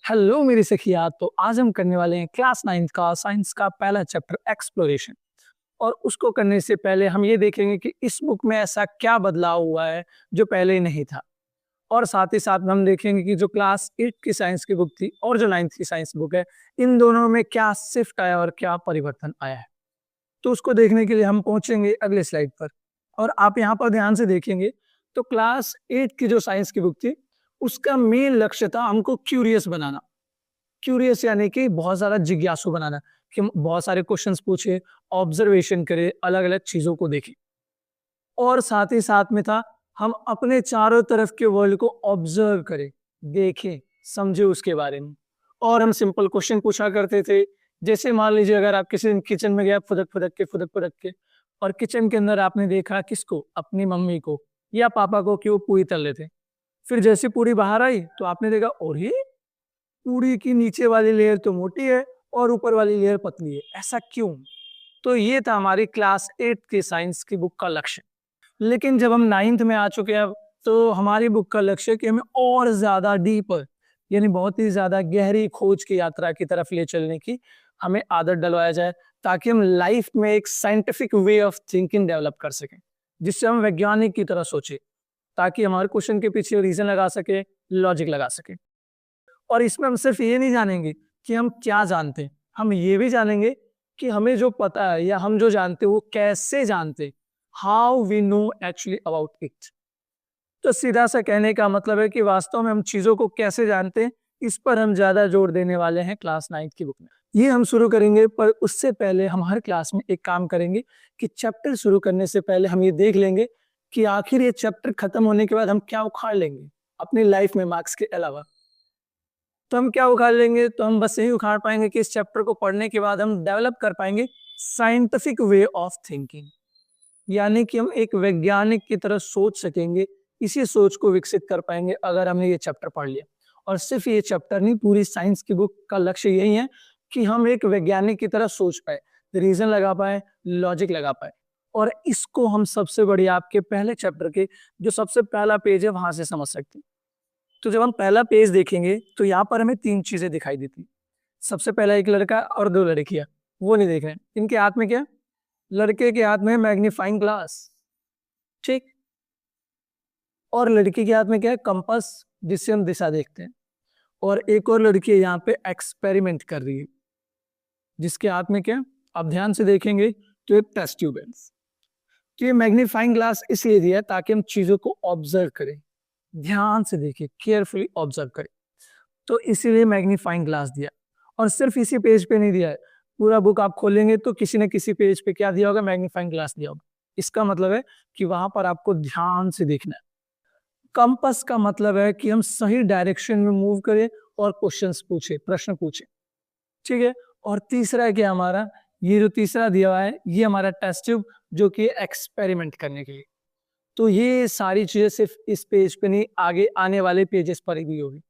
Hello मेरी सखिया। तो आज हम करने वाले हैं क्लास 9 का साइंस का पहला चैप्टर एक्सप्लोरेशन। और उसको करने से पहले हम ये देखेंगे कि इस बुक में ऐसा क्या बदलाव हुआ है जो पहले नहीं था। और साथ ही साथ हम देखेंगे कि जो क्लास 8 की साइंस की बुक थी और जो 9th की साइंस बुक है, इन दोनों में क्या शिफ्ट आया और क्या परिवर्तन आया है। तो उसको देखने के लिए हम पहुंचेंगे अगले स्लाइड पर। और आप यहाँ पर ध्यान से देखेंगे तो क्लास 8 की जो साइंस की बुक थी, उसका मेन लक्ष्य था हमको क्यूरियस बनाना। क्यूरियस यानी कि बहुत ज़्यादा जिज्ञासु बनाना, कि हम बहुत सारे क्वेश्चंस पूछे, ऑब्जर्वेशन करें, अलग-अलग चीज़ों को देखें। और साथ ही साथ में था, हम अपने चारों तरफ के वर्ल्ड को ऑब्जर्व करें, देखें, समझें उसके बारे में। और हम सिंपल क्वेश्चन पूछा करते थे, जैसे मान लीजिए अगर आप किसी दिन किचन में गए फुदक-फुदक के और किचन के अंदर आपने देखा किसको? अपनी मम्मी को या पापा को कि वो पूरी तल रहे थे। फिर जैसे पूरी बाहर आई तो आपने देखा, अरे! पूरी की नीचे वाली लेयर तो मोटी है और ऊपर वाली लेयर पतली है, ऐसा क्यों? तो ये था हमारी क्लास 8 की साइंस की बुक का लक्ष्य। लेकिन जब हम 9th में आ चुके हैं अब, तो हमारी बुक का लक्ष्य है कि हमें और ज़्यादा डीपर, यानी बहुत ही ज़्यादा गहरी खोज की यात्रा की तरफ ले चलने की हमें आदत डलवाया जाए, ताकि हम लाइफ में एक scientific way of thinking develop कर सकें, जिससे हम वैज्ञानिक की तरह सोचें, ताकि हमारे क्वेश्चन के पीछे रीज़न लगा सकें, लॉजिक लगा सकें। और इसमें हम सिर्फ ये नहीं जानेंगे कि हम क्या जानते हैं, हम ये भी जानेंगे कि हमें जो पता है या हम जो जानते हैं वो कैसे जानते हैं, how we know actually about it. तो सीधा सा कहने का मतलब है कि वास्तव में हम चीजों को कैसे जानते हैं, इस पर हम ज्यादा जोर देने वाले हैं क्लास 9 की बुक में। ये हम शुरू करेंगे, पर उससे पहले हम हर क्लास में एक काम करेंगे कि चैप्टर शुरू करने से पहले हम ये देख लेंगे कि आखिर ये चैप्टर खत्म होने के बाद हम क्या उखाड़ लेंगे अपनी लाइफ में मार्क्स के अलावा। तो हम क्या उखाड़ लेंगे? तो हम बस यही उखाड़ पाएंगे कि इस चैप्टर को पढ़ने के बाद हम डेवलप कर पाएंगे साइंटिफिक वे ऑफ थिंकिंग, यानी कि हम एक वैज्ञानिक की तरह सोच सकेंगे। इसी सोच को विकसित कर पाएंगे अगर हमने ये चैप्टर पढ़ लिया। और सिर्फ ये चैप्टर नहीं, पूरी साइंस की बुक का लक्ष्य यही है कि हम एक वैज्ञानिक की तरह सोच पाए, रीजन लगा पाए, लॉजिक लगा पाए। और इसको हम सबसे बढ़िया आपके पहले चैप्टर के जो सबसे पहला पेज है वहां से समझ सकते हैं। तो जब हम पहला पेज देखेंगे तो यहाँ पर हमें 3 चीजें दिखाई देती। सबसे पहला एक लड़का और 2 लड़कियां, वो नहीं देख रहे हैं। इनके हाथ में क्या? लड़के के हाथ में मैग्नीफाइंग ग्लास, ठीक। और लड़की के हाथ में क्या है? कंपास, जिससे हम दिशा देखते हैं। और एक और लड़की यहाँ पे एक्सपेरिमेंट कर रही है, जिसके हाथ में क्या? आप ध्यान से देखेंगे तो एक टेस्ट ट्यूब है। तो ये मैग्नीफाइंग ग्लास इसलिए दिया है ताकि हम चीजों को ऑब्जर्व करें, ध्यान से देखिए, केयरफुली ऑब्जर्व करें। तो इसीलिए मैग्नीफाइंग ग्लास दिया। और सिर्फ इसी पेज पे नहीं दिया है, पूरा बुक आप खोलेंगे तो किसी न किसी पेज पे क्या दिया होगा? मैग्नीफाइंग ग्लास दिया होगा। इसका मतलब है कि वहां पर आपको ध्यान से देखना है। कंपास का मतलब है कि हम सही डायरेक्शन में मूव करें और क्वेश्चंस पूछे, प्रश्न पूछे, ठीक है। और तीसरा है कि हमारा ये जो तीसरा दिया हुआ है, ये हमारा टेस्ट ट्यूब, जो कि एक्सपेरिमेंट करने के लिए। तो ये सारी चीजें सिर्फ इस पेज पे नहीं, आगे आने वाले पेजेस पर भी होगी,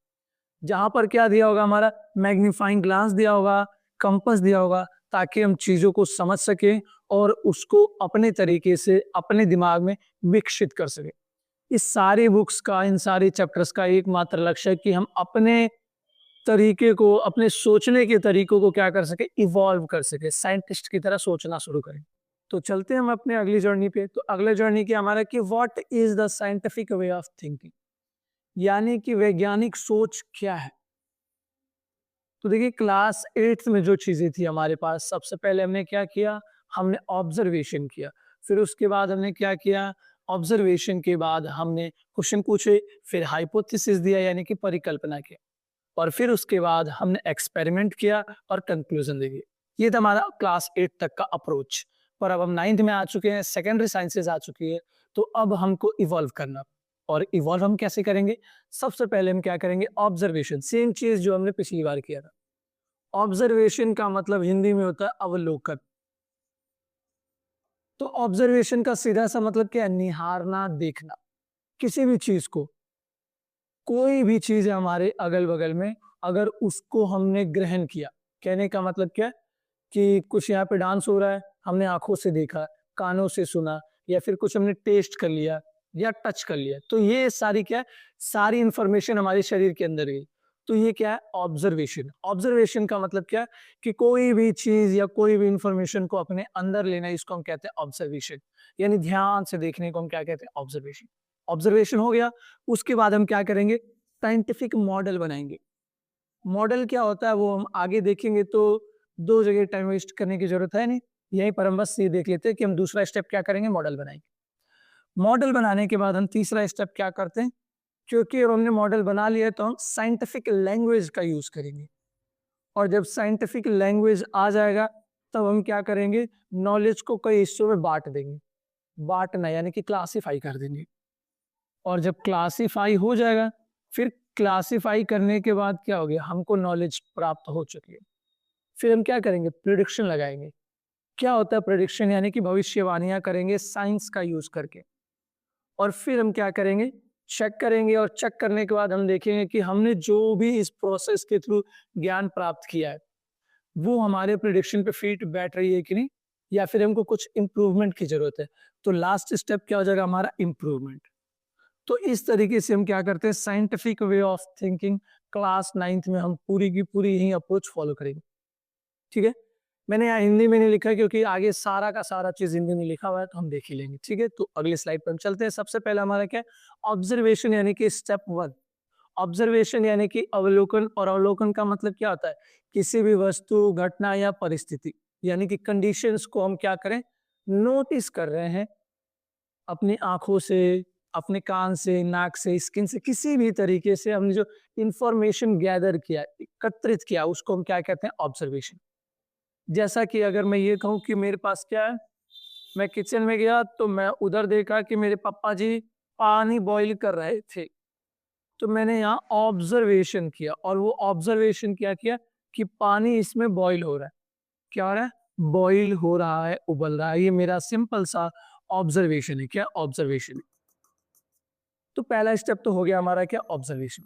जहां पर क्या दिया होगा? हमारा मैग्नीफाइंग ग्लास दिया होगा, कंपास दिया होगा, ताकि हम चीजों को समझ सकें और उसको अपने तरीके से अपने दिमाग में विकसित कर सकें। इस सारी बुक्स का, इन सारे चैप्टर्स का एकमात्र लक्ष्य है कि हम अपने तरीके को, अपने सोचने के तरीकों को क्या कर सके? इवॉल्व कर सके, साइंटिस्ट की तरह सोचना शुरू करें। तो चलते हैं हम अपने अगली जर्नी पे। तो अगले जर्नी क्या हमारा कि what is the scientific way of thinking, यानी कि वैज्ञानिक सोच क्या है। तो देखिए, क्लास 8th में जो चीजें थी हमारे पास, सबसे पहले हमने क्या किया? हमने ऑब्जर्वेशन किया। फिर उसके बाद हमने क्या किया? ऑब्जर्वेशन के बाद हमने क्वेश्चन पूछे, फिर हाइपोथेसिस दिया यानी कि परिकल्पना किया, और फिर उसके बाद हमने एक्सपेरिमेंट किया और कंक्लूजन दी। ये था हमारा क्लास 8 तक का अप्रोच। पर अब हम 9th में आ चुके हैं, सेकेंडरी साइंसेज आ चुकी है। तो अब हमको इवॉल्व करना, और इवॉल्व हम कैसे करेंगे? सबसे पहले हम क्या करेंगे? ऑब्जर्वेशन, सेम चीज जो हमने पिछली बार किया था। ऑब्जर्वेशन का मतलब हिंदी में होता है अवलोकन। तो ऑब्जर्वेशन का सीधा सा मतलब क्या है? निहारना, देखना किसी भी चीज को। कोई भी चीज है हमारे अगल बगल में, अगर उसको हमने ग्रहण किया, कहने का मतलब क्या है कि कुछ यहाँ पे डांस हो रहा है, हमने आंखों से देखा, कानों से सुना, या फिर कुछ हमने टेस्ट कर लिया या टच कर लिया, तो ये सारी क्या है? सारी इंफॉर्मेशन हमारे शरीर के अंदर गई। तो ये क्या है? ऑब्जर्वेशन। ऑब्जर्वेशन का मतलब क्या है? कि कोई भी चीज या कोई भी इंफॉर्मेशन को अपने अंदर लेना, इसको हम कहते हैं ऑब्जर्वेशन। यानी ध्यान से देखने को हम क्या कहते हैं? ऑब्जर्वेशन। ऑब्जर्वेशन हो गया, उसके बाद हम क्या करेंगे? साइंटिफिक मॉडल बनाएंगे। मॉडल क्या होता है वो हम आगे देखेंगे, तो दो जगह टाइम वेस्ट करने की जरूरत है नहीं। यहीं पर हम बस ये देख लेते हैं कि हम दूसरा स्टेप क्या करेंगे? मॉडल बनाएंगे। मॉडल बनाने के बाद हम तीसरा स्टेप क्या करते हैं? क्योंकि अब हमने मॉडल बना लिया है, तो हम साइंटिफिक लैंग्वेज का यूज करेंगे। और जब साइंटिफिक लैंग्वेज आ जाएगा, तब हम क्या करेंगे? नॉलेज को कई हिस्सों में बांट देंगे। बांटना यानी कि क्लासिफाई कर देंगे। और जब क्लासिफाई हो जाएगा, फिर क्लासिफाई करने के बाद क्या हो गया? हमको नॉलेज प्राप्त हो चुकी है। फिर हम क्या करेंगे? प्रिडिक्शन लगाएंगे। क्या होता है प्रिडिक्शन? यानी कि भविष्यवाणियां करेंगे साइंस का यूज करके। और फिर हम क्या करेंगे? चेक करेंगे, और चेक करने के बाद हम देखेंगे कि हमने जो भी इस प्रोसेस के थ्रू ज्ञान प्राप्त किया है, वो हमारे प्रिडिक्शन पे फिट बैठ रही है कि नहीं, या फिर हमको कुछ इंप्रूवमेंट की जरूरत है। तो लास्ट स्टेप क्या हो जाएगा? हमारा इंप्रूवमेंट। तो इस तरीके से हम क्या करते हैं? Scientific way of thinking class 9th में हम पूरी की पूरी यही अप्रोच फॉलो करेंगे। ठीक है? मैंने यहाँ हिंदी में नहीं लिखा है, क्योंकि आगे सारा का सारा चीज हिंदी में लिखा हुआ है, तो हम देख ही लेंगे। ठीक है? तो अगले स्लाइड पर हम चलते हैं। सबसे पहला हमारा क्या है? ऑब्जर्वेशन, यानी कि स्टेप 1। ऑब्जर्वेशन यानी कि अवलोकन। और अवलोकन का मतलब क्या होता है? किसी भी वस्तु, घटना या परिस्थिति, यानी कि कंडीशंस को हम क्या करें? नोटिस कर रहे हैं अपनी आंखों से, अपने कान से, नाक से, स्किन से, किसी भी तरीके से हमने जो इंफॉर्मेशन गैदर किया, एकत्रित किया, उसको हम क्या कहते हैं? ऑब्जर्वेशन। जैसा कि अगर मैं ये कहूँ कि मेरे पास क्या है, मैं किचन में गया तो मैं उधर देखा कि मेरे पापा जी पानी बॉईल कर रहे थे, तो मैंने यहाँ ऑब्जर्वेशन किया। और वो ऑब्जर्वेशन क्या किया? कि पानी इसमें बॉईल हो रहा है। क्या हो रहा है? बॉईल हो रहा है, उबल रहा है। ये मेरा सिंपल सा ऑब्जर्वेशन है। क्या? ऑब्जर्वेशन। तो पहला स्टेप तो हो गया हमारा क्या? ऑब्जर्वेशन।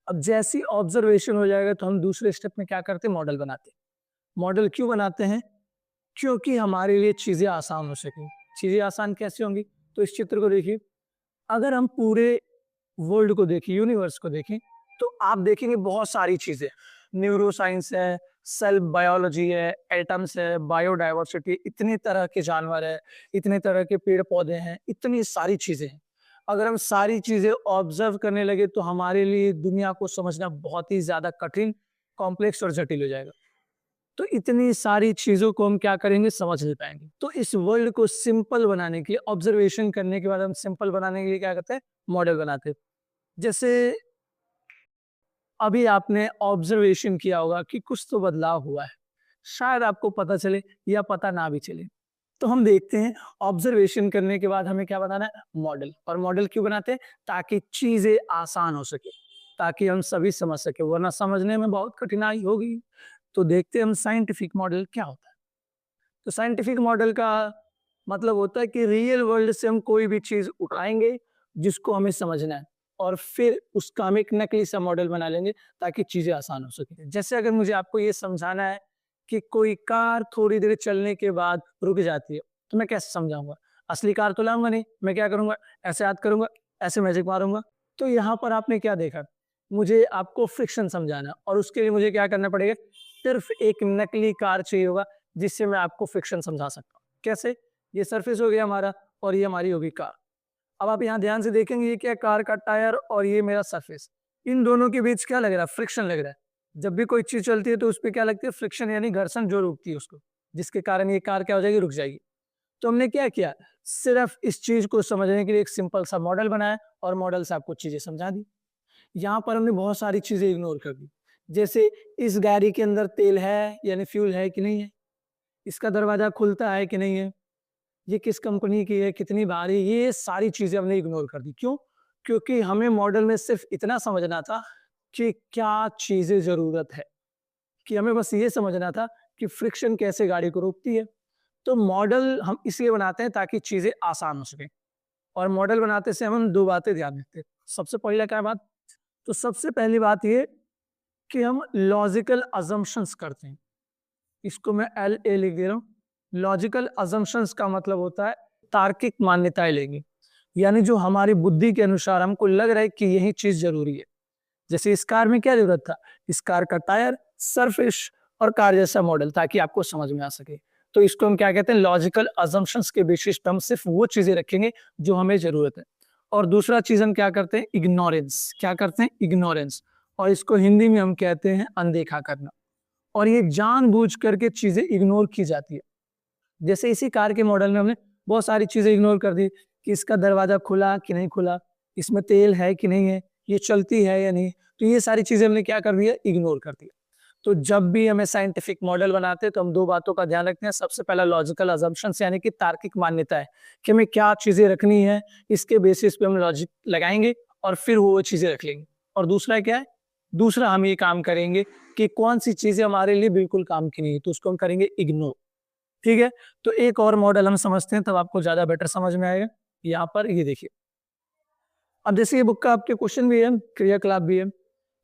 अब जैसी ऑब्जर्वेशन हो जाएगा, तो हम दूसरे स्टेप में क्या करते हैं? मॉडल बनाते हैं। मॉडल क्यों बनाते हैं? क्योंकि हमारे लिए चीजें आसान हो सके। चीजें आसान कैसे होंगी? तो इस चित्र को देखिए। अगर हम पूरे वर्ल्ड को देखें, यूनिवर्स को देखें, तो आप देखेंगे बहुत सारी चीजें। न्यूरो साइंस है, सेल बायोलॉजी है, एटम्स है, बायोडाइवर्सिटी, इतने तरह के जानवर है, इतने तरह के पेड़ पौधे हैं, इतनी सारी चीजें हैं। अगर हम सारी चीजें ऑब्जर्व करने लगे, तो हमारे लिए दुनिया को समझना बहुत ही ज्यादा कठिन, कॉम्प्लेक्स और जटिल हो जाएगा। तो इतनी सारी चीजों को हम क्या करेंगे? समझ नहीं पाएंगे। तो इस वर्ल्ड को सिंपल बनाने के लिए, ऑब्जर्वेशन करने के बाद हम सिंपल बनाने के लिए क्या करते हैं? मॉडल बनाते हैं। जैसे अभी आपने ऑब्जर्वेशन किया होगा कि कुछ तो बदलाव हुआ है, शायद आपको पता चले या पता ना भी चले। तो हम देखते हैं, ऑब्जर्वेशन करने के बाद हमें क्या बनाना है? मॉडल। और मॉडल क्यों बनाते हैं? ताकि चीजें आसान हो सके, ताकि हम सभी समझ सके, वरना समझने में बहुत कठिनाई होगी। तो देखते हैं हम साइंटिफिक मॉडल क्या होता है। तो साइंटिफिक मॉडल का मतलब होता है कि रियल वर्ल्ड से हम कोई भी चीज उठाएंगे जिसको हमें समझना है, और फिर उसका हम एक नकली सा मॉडल बना लेंगे, ताकि चीजें आसान हो सके। जैसे अगर मुझे आपको ये समझाना है कि कोई कार थोड़ी देर चलने के बाद रुक जाती है, तो मैं कैसे समझाऊंगा? असली कार तो लाऊंगा नहीं, मैं क्या करूंगा? ऐसे हाथ करूंगा, ऐसे मैजिक मारूंगा। तो यहाँ पर आपने क्या देखा? मुझे आपको फ्रिक्शन समझाना, और उसके लिए मुझे क्या करना पड़ेगा? सिर्फ एक नकली कार चाहिए होगा, जिससे मैं आपको फ्रिक्शन समझा सकता हूँ। कैसे? ये सरफेस हो गया हमारा, और ये हमारी होगी कार। अब आप यहाँ ध्यान से देखेंगे, ये क्या है? कार का टायर, और ये मेरा सरफेस। इन दोनों के बीच क्या लग रहा है? फ्रिक्शन लग रहा है। जब भी कोई चीज चलती है, तो उस पर क्या लगती है? फ्रिक्शन, यानी घर्षण जो रोकती है उसको, जिसके कारण ये कार क्या हो जाएगी? रुक जाएगी। तो हमने क्या किया? सिर्फ इस चीज को समझने के लिए एक सिंपल सा मॉडल बनाया, और मॉडल से आपको चीजें समझा दी। यहाँ पर हमने बहुत सारी चीजें इग्नोर कर दी। जैसे इस गाड़ी के अंदर तेल है यानी फ्यूल है कि नहीं है, इसका दरवाजा खुलता है कि नहीं है, ये किस कंपनी की है, कितनी भारी, ये सारी चीजें हमने इग्नोर कर दी। क्यों? क्योंकि हमें मॉडल में सिर्फ इतना समझना था कि क्या चीजें जरूरत है, कि हमें बस ये समझना था कि फ्रिक्शन कैसे गाड़ी को रोकती है। तो मॉडल हम इसलिए बनाते हैं ताकि चीजें आसान हो सके। और मॉडल बनाते से हम दो बातें ध्यान रखते हैं। सबसे पहले क्या बात? तो सबसे पहली बात ये कि हम लॉजिकल अजम्पशंस करते हैं। इसको मैं LA लिख दे रहा हूँ। लॉजिकल अजम्पशंस का मतलब होता है तार्किक मान्यताएं लेंगे, यानी जो हमारी बुद्धि के अनुसार हमको लग रहा है कि यही चीज जरूरी है, जैसे इस कार में क्या जरूरत था, इस कार का टायर, सरफेस और कार जैसा मॉडल, ताकि आपको समझ में आ सके। तो इसको हम क्या कहते हैं, लॉजिकल अजम्पशंस के बेसिस पे हम सिर्फ वो चीजें रखेंगे जो हमें जरूरत है। और दूसरा चीज हम क्या करते हैं, इग्नोरेंस। क्या करते हैं, इग्नोरेंस। और इसको हिंदी में हम कहते हैं अनदेखा करना। और ये जानबूझ करके चीजें इग्नोर की जाती है। जैसे इसी कार के मॉडल में हमने बहुत सारी चीजें इग्नोर कर दी कि इसका दरवाजा खुला कि नहीं खुला, इसमें तेल है कि नहीं है, ये चलती है या नहीं। तो ये सारी चीजें हमने क्या कर दिया, इग्नोर कर दिया। तो जब भी हमें साइंटिफिक मॉडल बनाते हैं तो हम दो बातों का ध्यान रखते हैं। सबसे पहला लॉजिकल अजम्पशंस यानी कि तार्किक मान्यता है कि हमें क्या चीजें रखनी है, इसके बेसिस पे हम लॉजिक लगाएंगे और फिर वो चीजें रख लेंगे। और दूसरा क्या है, दूसरा हम ये काम करेंगे कि कौन सी चीजें हमारे लिए बिल्कुल काम की नहीं है, तो उसको हम करेंगे इग्नोर। ठीक है, तो एक और मॉडल हम समझते हैं, तब आपको ज्यादा बेटर समझ में आएगा। यहाँ पर ये देखिए, अब जैसे ये बुक का आपके क्वेश्चन भी है, क्रियाकलाप भी है,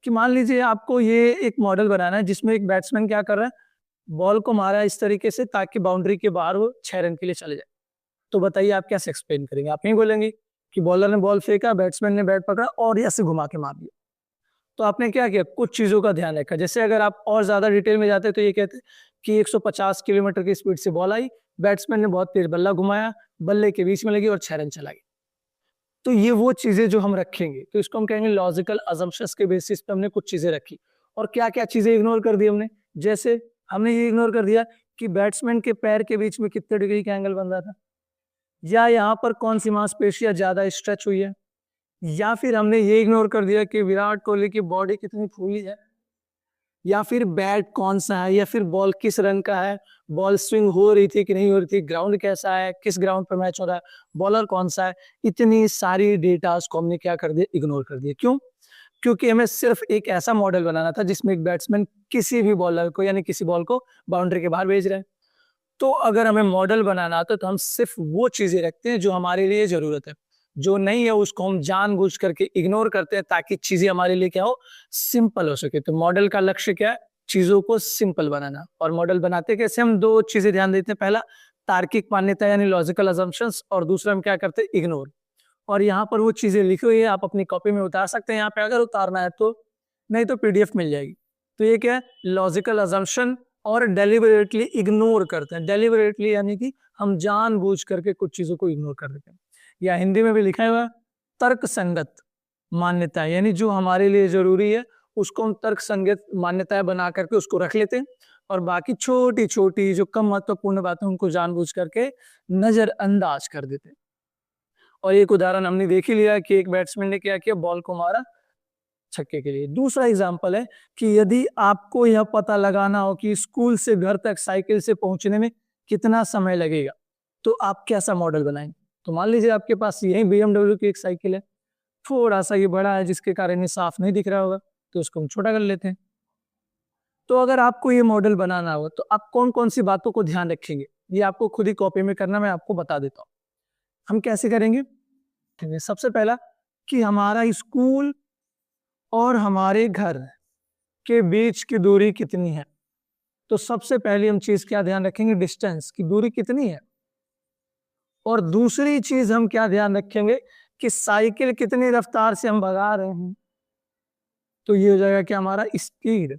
कि मान लीजिए आपको ये एक मॉडल बनाना है जिसमें एक बैट्समैन क्या कर रहा है, बॉल को मारा इस तरीके से ताकि बाउंड्री के बाहर वो 6 रन के लिए चले जाए। तो बताइए आप कैसे एक्सप्लेन करेंगे, आप यही बोलेंगे कि बॉलर ने बॉल फेंका, बैट्समैन ने बैट पकड़ा और ऐसे घुमा के मार दिया। तो आपने क्या किया, कुछ चीजों का ध्यान रखा। जैसे अगर आप और ज्यादा डिटेल में जाते तो ये कहते कि 150 किलोमीटर की स्पीड से बॉल आई, बैट्समैन ने बहुत तेज बल्ला घुमाया, बल्ले के बीच में लगी और 6 रन चला गया। तो ये वो चीजें जो हम रखेंगे, तो इसको हम कहेंगे लॉजिकल अजम्पशंस के बेसिस पे हमने कुछ चीजें रखी। और क्या क्या चीजें इग्नोर कर दी हमने, जैसे हमने ये इग्नोर कर दिया कि बैट्समैन के पैर के बीच में कितने डिग्री का एंगल बन रहा था, या यहाँ पर कौन सी मांसपेशियां ज्यादा स्ट्रेच हुई है, या फिर हमने ये इग्नोर कर दिया कि विराट कोहली की बॉडी कितनी फूली है, या फिर बैट कौन सा है, या फिर बॉल किस रंग का है, बॉल स्विंग हो रही थी कि नहीं हो रही थी, ग्राउंड कैसा है, किस ग्राउंड पर मैच हो रहा है, बॉलर कौन सा है। इतनी सारी डेटास को हमने क्या कर दिया, इग्नोर कर दिया। क्यों? क्योंकि हमें सिर्फ एक ऐसा मॉडल बनाना था जिसमें एक बैट्समैन किसी भी बॉलर को यानी किसी बॉल को बाउंड्री के बाहर भेज रहे हैं। तो अगर हमें मॉडल बनाना आता तो हम सिर्फ वो चीजें रखते हैं जो हमारे लिए जरूरत है, जो नहीं है उसको हम जानबूझ करके इग्नोर करते हैं ताकि चीजें हमारे लिए क्या हो, सिंपल हो सके। तो मॉडल का लक्ष्य क्या है, चीजों को सिंपल बनाना। और मॉडल बनाते कैसे, हम दो चीजें ध्यान देते हैं, पहला तार्किक मान्यता यानी लॉजिकल अजम्पशंस, और दूसरा हम क्या करते हैं, इग्नोर। और यहाँ पर वो चीजें लिखी हुई है, आप अपनी कॉपी में उतार सकते हैं यहाँ पे अगर उतारना है तो, नहीं तो पीडीएफ मिल जाएगी। तो ये क्या है, लॉजिकल अजम्पशन और डेलिबरेटली इग्नोर करते हैं। डेलिबरेटली यानी कि हम जानबूझ करके कुछ चीजों को इग्नोर कर देते हैं, या हिंदी में भी लिखा हुआ है तर्क संगत मान्यता, यानी जो हमारे लिए जरूरी है उसको हम तर्क संगत मान्यताएं बना करके उसको रख लेते हैं, और बाकी छोटी छोटी जो कम महत्वपूर्ण बातें उनको जानबूझ करके नजरअंदाज कर देते हैं। और एक उदाहरण हमने देख ही लिया कि एक बैट्समैन ने क्या किया, बॉल को मारा छक्के के लिए। दूसरा एग्जांपल है कि यदि आपको यह पता लगाना हो कि स्कूल से घर तक साइकिल से पहुंचने में कितना समय लगेगा, तो आप कैसा मॉडल बनाएंगे। तो मान लीजिए आपके पास यही BMW की एक साइकिल है, थोड़ा सा ये बड़ा है जिसके कारण ये साफ नहीं दिख रहा होगा, तो उसको हम छोटा कर लेते हैं। तो अगर आपको ये मॉडल बनाना हो तो आप कौन कौन सी बातों को ध्यान रखेंगे, ये आपको खुद ही कॉपी में करना, मैं आपको बता देता हूँ हम कैसे करेंगे। ठीक है, सबसे पहला कि हमारा स्कूल और हमारे घर के बीच की दूरी कितनी है। तो सबसे पहली हम चीज क्या ध्यान रखेंगे, डिस्टेंस की दूरी कितनी है। और दूसरी चीज हम क्या ध्यान रखेंगे कि साइकिल कितनी रफ्तार से हम भगा रहे हैं। तो ये हो जाएगा कि हमारा स्पीड।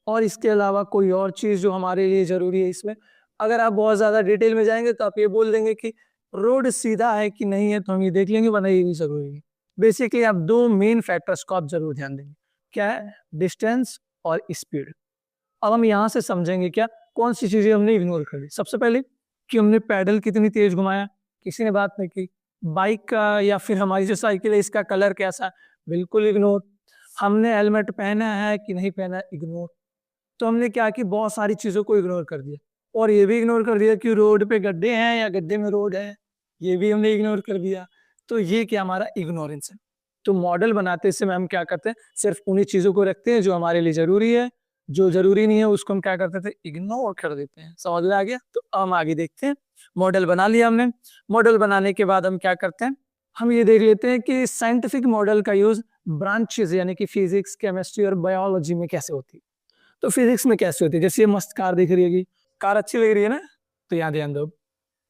और इसके अलावा कोई और चीज जो हमारे लिए जरूरी है इसमें, अगर आप बहुत ज्यादा डिटेल में जाएंगे तो आप ये बोल देंगे कि रोड सीधा है कि नहीं है, तो हम ये देख लेंगे, वरना ये भी जरूरी है। बेसिकली आप दो मेन फैक्टर्स को आप जरूर ध्यान देंगे, क्या है, डिस्टेंस और स्पीड। अब हम यहाँ से समझेंगे क्या कौन सी चीजें हमने इग्नोर कर दी। सबसे पहले कि हमने पैडल कितनी तेज घुमाया, किसी ने बात नहीं की। बाइक का या फिर हमारी जो साइकिल है इसका कलर कैसा, बिल्कुल इग्नोर। हमने हेलमेट पहना है कि नहीं पहना, इग्नोर। तो हमने क्या कि बहुत सारी चीजों को इग्नोर कर दिया। और ये भी इग्नोर कर दिया कि रोड पे गड्ढे हैं या गड्ढे में रोड है, ये भी हमने इग्नोर कर दिया। तो ये क्या हमारा इग्नोरेंस है। तो मॉडल बनाते समय हम क्या करते हैं, सिर्फ उन्हीं चीजों को रखते हैं जो हमारे लिए जरूरी है, जो जरूरी नहीं है उसको हम क्या करते थे, इग्नोर कर देते हैं। समझ में आ गया। तो हम आगे देखते हैं, मॉडल बना लिया हमने। मॉडल बनाने के बाद हम क्या करते हैं, हम ये देख लेते हैं कि साइंटिफिक मॉडल का यूज ब्रांचेस यानी कि फिजिक्स, केमिस्ट्री और बायोलॉजी में कैसे होती है। तो फिजिक्स में कैसे होती है, जैसे ये मस्त कार दिख रही है, कार अच्छी लग रही है ना, तो यहाँ ध्यान दो।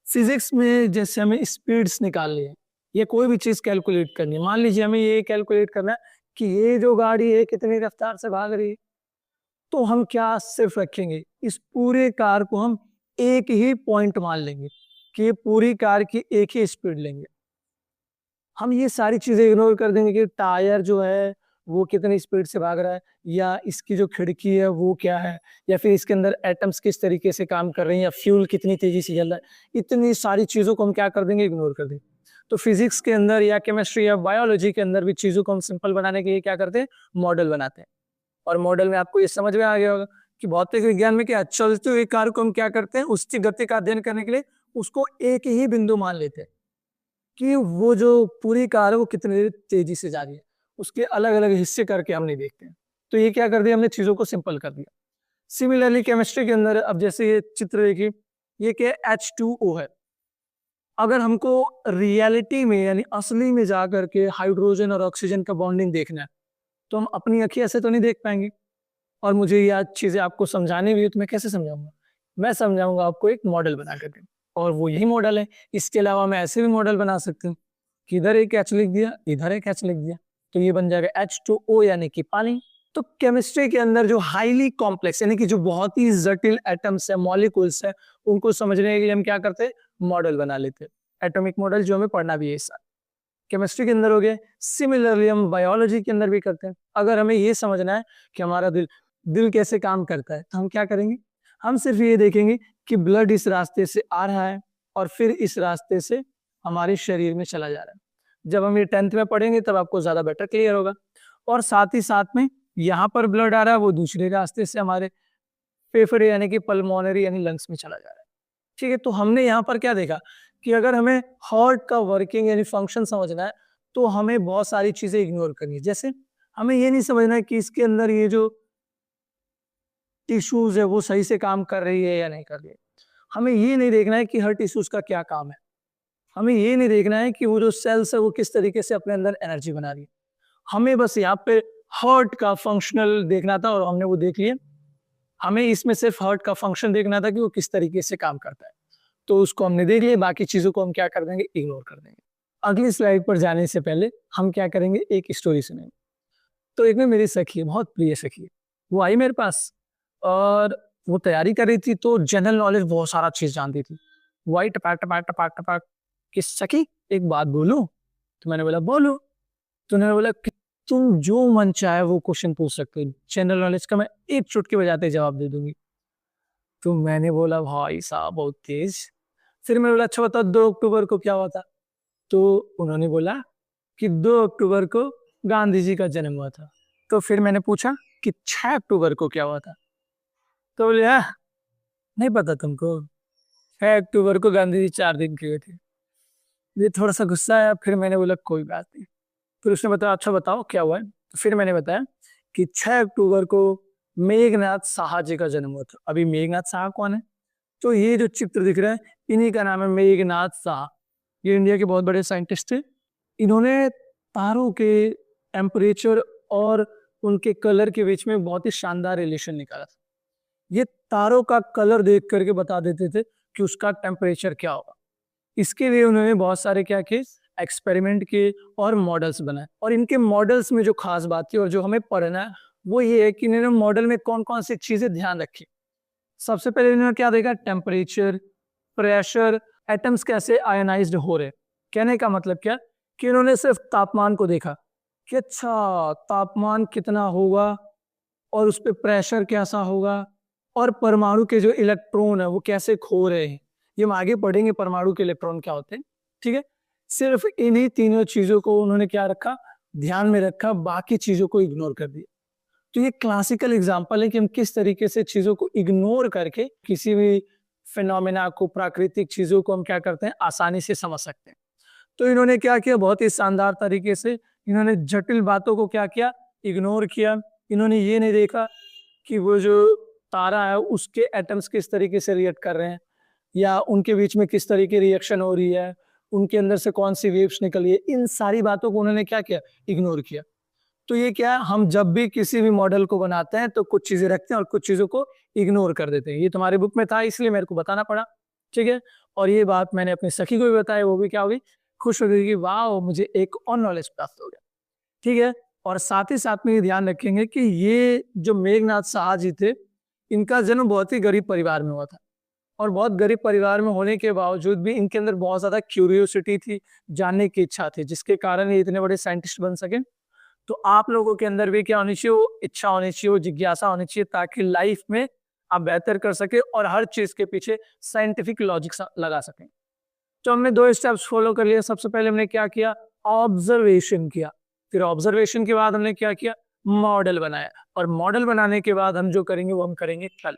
फिजिक्स में जैसे हमें स्पीड्स निकालनी है, या कोई भी चीज कैलकुलेट करनी है, मान लीजिए हमें ये कैलकुलेट करना है कि ये जो गाड़ी है कितनी रफ्तार से भाग रही है, तो हम क्या सिर्फ रखेंगे, इस पूरे कार को हम एक ही पॉइंट मान लेंगे कि ये पूरी कार की एक ही स्पीड लेंगे। हम ये सारी चीजें इग्नोर कर देंगे कि टायर जो है वो कितनी स्पीड से भाग रहा है, या इसकी जो खिड़की है वो क्या है, या फिर इसके अंदर एटम्स किस तरीके से काम कर रहे हैं, या फ्यूल कितनी तेजी से जल रहा है। इतनी सारी चीजों को हम क्या कर देंगे, इग्नोर कर देंगे। तो फिजिक्स के अंदर या केमिस्ट्री या बायोलॉजी के अंदर भी चीजों को हम सिंपल बनाने के लिए क्या करते हैं, मॉडल बनाते हैं। और मॉडल में आपको ये समझ में आ गया होगा कि भौतिक विज्ञान में क्या चलते हुए कार को हम क्या करते हैं, उसकी गति का अध्ययन करने के लिए उसको एक ही बिंदु मान लेते हैं कि वो जो पूरी कार है वो कितनी तेजी से जा रही है, उसके अलग अलग हिस्से करके हम नहीं देखते हैं। तो ये क्या कर दिया हमने, चीजों को सिंपल कर दिया। सिमिलरली केमिस्ट्री के अंदर अब जैसे ये चित्र देखिए, ये क्या है, H2O है। अगर हमको रियलिटी में यानी असली में जा करके हाइड्रोजन और ऑक्सीजन का बॉन्डिंग देखना है, तो हम अपनी आंखें ऐसे तो नहीं देख पाएंगे, और मुझे ये चीजें आपको समझानी भी है तो मैं कैसे समझाऊंगा, मैं समझाऊंगा आपको एक मॉडल बना करके, और वो यही मॉडल है। इसके अलावा मैं ऐसे भी मॉडल बना सकती हूँ कि इधर एक H लिख दिया, इधर एक H लिख दिया, तो ये बन जाएगा H2O यानी कि पानी। तो केमिस्ट्री के अंदर जो हाईली कॉम्प्लेक्स यानी कि जो बहुत ही जटिल एटम्स है, मॉलिक्यूल्स है, उनको समझने के लिए हम क्या करते हैं, मॉडल बना लेते हैं। एटॉमिक मॉडल जो हमें पढ़ना भी है इस साल केमिस्ट्री के अंदर हो गया। सिमिलरली हम बायोलॉजी के अंदर भी करते हैं। अगर हमें ये समझना है कि हमारा दिल दिल कैसे काम करता है, तो हम क्या करेंगे, हम सिर्फ ये देखेंगे कि ब्लड इस रास्ते से आ रहा है और फिर इस रास्ते से हमारे शरीर में चला जा रहा है। जब हम ये 10th में पढ़ेंगे तब आपको ज्यादा बेटर क्लियर होगा। और साथ ही साथ में यहाँ पर ब्लड आ रहा है, वो दूसरे रास्ते से हमारे फेफड़े यानी कि पल्मोनरी यानी लंग्स में चला जा रहा है। ठीक है, तो हमने यहाँ पर क्या देखा कि अगर हमें हार्ट का वर्किंग यानी फंक्शन समझना है, तो हमें बहुत सारी चीजें इग्नोर करनी है। जैसे हमें ये नहीं समझना है कि इसके अंदर ये जो टिश्यूज है वो सही से काम कर रही है या नहीं कर रही है। हमें ये नहीं देखना है कि हर टिश्यूज का क्या काम है। हमें ये नहीं देखना है कि वो जो सेल्स है वो किस तरीके से अपने अंदर एनर्जी बना रही है। हमें बस यहाँ पे हार्ट का फंक्शनल देखना था और हमने वो देख लिया। हमें इसमें सिर्फ हार्ट का फंक्शन देखना था कि वो किस तरीके से काम करता है, तो उसको हमने देख लिया। बाकी चीजों को हम क्या कर देंगे, इग्नोर कर देंगे। अगली स्लाइड पर जाने से पहले हम क्या करेंगे, एक स्टोरी सुनेंगे। तो एक में मेरी सखी है, बहुत प्रिय सखी है, वो आई मेरे पास और वो तैयारी कर रही थी, तो जनरल नॉलेज बहुत सारा चीज जानती थी। वो आई टपाक टपाक टपाक टपाक कि सखी एक बात बोलूं। तो मैंने बोला बोलो। तो उन्होंने बोला कि तुम जो मन चाहे वो क्वेश्चन पूछ सकते हो, जनरल नॉलेज का मैं एक चुटकी बजाते जवाब दे दूंगी। तो मैंने बोला भाई साहब बहुत तेज। फिर मैंने बोला अच्छा बताओ 2 अक्टूबर को क्या हुआ था। तो उन्होंने बोला कि 2 अक्टूबर को गांधी जी का जन्म हुआ था। तो फिर मैंने पूछा कि 6 अक्टूबर को क्या हुआ था। तो बोले नहीं पता तुमको, 6 अक्टूबर को गांधी जी 4 दिन के हुए थे। ये थोड़ा सा गुस्सा आया, फिर मैंने बोला कोई बात नहीं। फिर उसने बताया अच्छा बताओ क्या हुआ है। तो फिर मैंने बताया कि 6 अक्टूबर को मेघनाथ साहा जी का जन्म हुआ था। अभी मेघनाथ साहा कौन है, तो ये जो चित्र दिख रहा है इन्हीं का नाम है मेघनाथ साहा। ये इंडिया के बहुत बड़े साइंटिस्ट थे। इन्होंने तारों के टेम्परेचर और उनके कलर के बीच में बहुत ही शानदार रिलेशन निकाला था। ये तारों का कलर देख करके बता देते थे कि उसका टेम्परेचर क्या होगा। इसके लिए उन्होंने बहुत सारे क्या किए, एक्सपेरिमेंट किए और मॉडल्स बनाए। और इनके मॉडल्स में जो खास बात थी और जो हमें पढ़ना है वो ये है कि इन्होंने मॉडल में कौन कौन सी चीजें ध्यान रखी। सबसे पहले इन्होंने क्या देखा, टेम्परेचर, प्रेशर, एटम्स कैसे आयनाइज्ड हो रहे। कहने का मतलब क्या कि इन्होंने सिर्फ तापमान को देखा कि अच्छा तापमान कितना होगा और उस पर प्रेशर कैसा होगा, और परमाणु के जो इलेक्ट्रॉन है वो कैसे खो रहे हैं। ये हम आगे पढ़ेंगे परमाणु के इलेक्ट्रॉन क्या होते हैं। ठीक है, सिर्फ इन्हीं तीनों चीजों को उन्होंने क्या रखा, ध्यान में रखा, बाकी चीजों को इग्नोर कर दिया। तो ये क्लासिकल एग्जांपल है कि हम किस तरीके से चीजों को इग्नोर करके किसी भी फिनोमेना को, प्राकृतिक चीजों को हम क्या करते हैं, आसानी से समझ सकते हैं। तो इन्होंने क्या किया, बहुत ही शानदार तरीके से इन्होंने जटिल बातों को क्या किया, इग्नोर किया। इन्होंने ये नहीं देखा कि वो जो तारा है उसके एटम्स किस तरीके से रिएक्ट कर रहे हैं, या उनके बीच में किस तरीके रिएक्शन हो रही है, उनके अंदर से कौन सी वेव्स निकली है। इन सारी बातों को उन्होंने क्या किया, इग्नोर किया। तो ये क्या, हम जब भी किसी भी मॉडल को बनाते हैं तो कुछ चीजें रखते हैं और कुछ चीजों को इग्नोर कर देते हैं। ये तुम्हारी बुक में था इसलिए मेरे को बताना पड़ा। ठीक है, और ये बात मैंने अपनी सखी को भी बताई, वो भी क्या होगी, खुश हो गई कि वाह मुझे एक और नॉलेज प्राप्त हो गया। ठीक है? और साथ ही साथ में ये ध्यान रखेंगे कि ये जो मेघनाथ साहा जी थे, इनका जन्म बहुत ही गरीब परिवार में हुआ था और बहुत गरीब परिवार में होने के बावजूद भी इनके अंदर बहुत ज़्यादा क्यूरियोसिटी थी, जानने की इच्छा थी, जिसके कारण ये इतने बड़े साइंटिस्ट बन सके। तो आप लोगों के अंदर भी क्या होनी चाहिए, वो इच्छा होनी चाहिए, वो जिज्ञासा होनी चाहिए ताकि लाइफ में आप बेहतर कर सकें और हर चीज़ के पीछे साइंटिफिक लॉजिक लगा सकें। तो हमने 2 स्टेप्स फॉलो कर लिए। सबसे पहले हमने क्या किया? ऑब्जर्वेशन किया। फिर ऑब्जर्वेशन के बाद हमने क्या किया? मॉडल बनाया और मॉडल बनाने के बाद हम जो करेंगे वो हम करेंगे कल।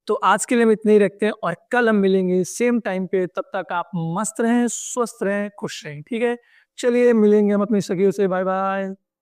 तो आज के लिए हम इतना ही रखते हैं और कल हम मिलेंगे सेम टाइम पे। तब तक आप मस्त रहें, स्वस्थ रहें, खुश रहें। ठीक है? चलिए मिलेंगे हम अपनी सखियों से। Bye bye.